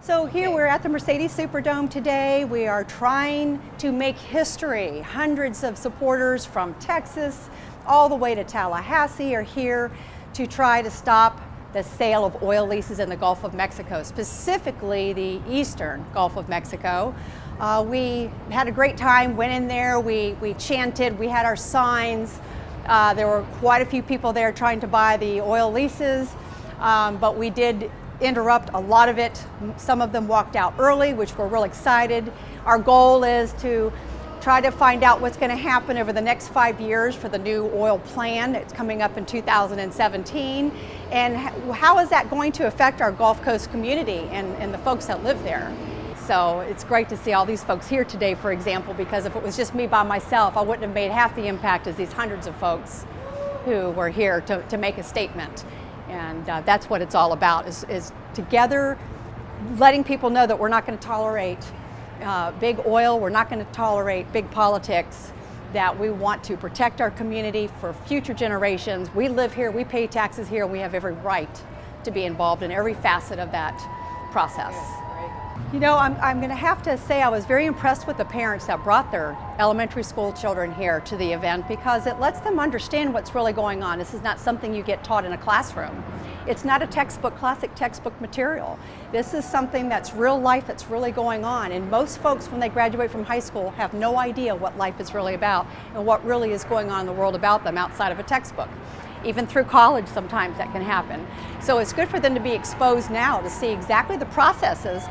So here we're at the Mercedes Superdome today. We are trying to make history. Hundreds of supporters from Texas all the way to Tallahassee are here to try to stop the sale of oil leases in the Gulf of Mexico, specifically the eastern Gulf of Mexico. We had a great time, went in there, we chanted, we had our signs. There were quite a few people there trying to buy the oil leases, but we did interrupt a lot of it. Some of them walked out early, which we're real excited. Our goal is to try to find out what's going to happen over the next 5 years for the new oil plan that's coming up in 2017, and how is that going to affect our Gulf Coast community and the folks that live there. So it's great to see all these folks here today, for example, because if it was just me by myself, I wouldn't have made half the impact as these hundreds of folks who were here to make a statement. And that's what it's all about, is together letting people know that we're not going to tolerate big oil, we're not going to tolerate big politics, that we want to protect our community for future generations. We live here, we pay taxes here, we have every right to be involved in every facet of that process. You know, I'm going to have to say I was very impressed with the parents that brought their elementary school children here to the event, because it lets them understand what's really going on. This is not something you get taught in a classroom. It's not a textbook, classic textbook material. This is something that's real life, that's really going on. And most folks, when they graduate from high school, have no idea what life is really about and what really is going on in the world about them outside of a textbook. Even through college, sometimes that can happen. So it's good for them to be exposed now to see exactly the processes,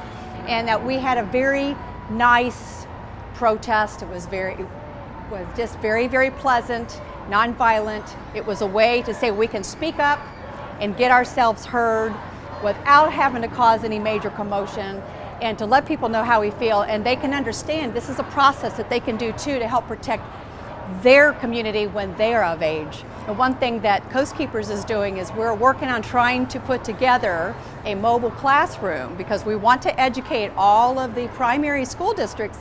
and that we had a very nice protest. It was just very, very pleasant, nonviolent. It was a way to say we can speak up and get ourselves heard without having to cause any major commotion, and to let people know how we feel, and they can understand this is a process that they can do too to help protect their community when they are of age. And one thing that Coastkeepers is doing is we're working on trying to put together a mobile classroom, because we want to educate all of the primary school districts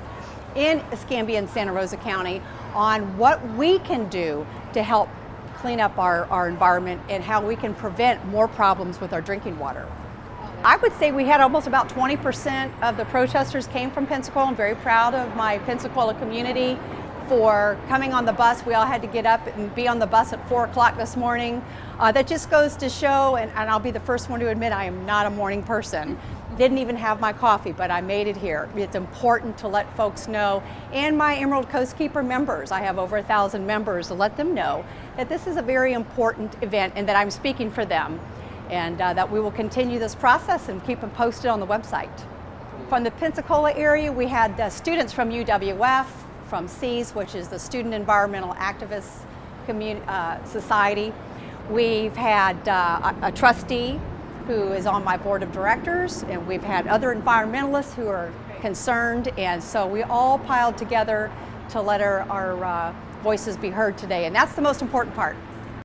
in Escambia and Santa Rosa County on what we can do to help clean up our environment and how we can prevent more problems with our drinking water. I would say we had almost about 20% of the protesters came from Pensacola. I'm very proud of my Pensacola community for coming on the bus. We all had to get up and be on the bus at 4 o'clock this morning. That just goes to show, and I'll be the first one to admit I am not a morning person. Didn't even have my coffee, but I made it here. It's important to let folks know, and my Emerald Coastkeeper members, I have over 1,000 members, to let them know that this is a very important event and that I'm speaking for them, and that we will continue this process and keep them posted on the website. From the Pensacola area, we had students from UWF, from SEAS, which is the Student Environmental Activists Society. We've had a trustee who is on my board of directors, and we've had other environmentalists who are concerned, and so we all piled together to let our voices be heard today, and that's the most important part.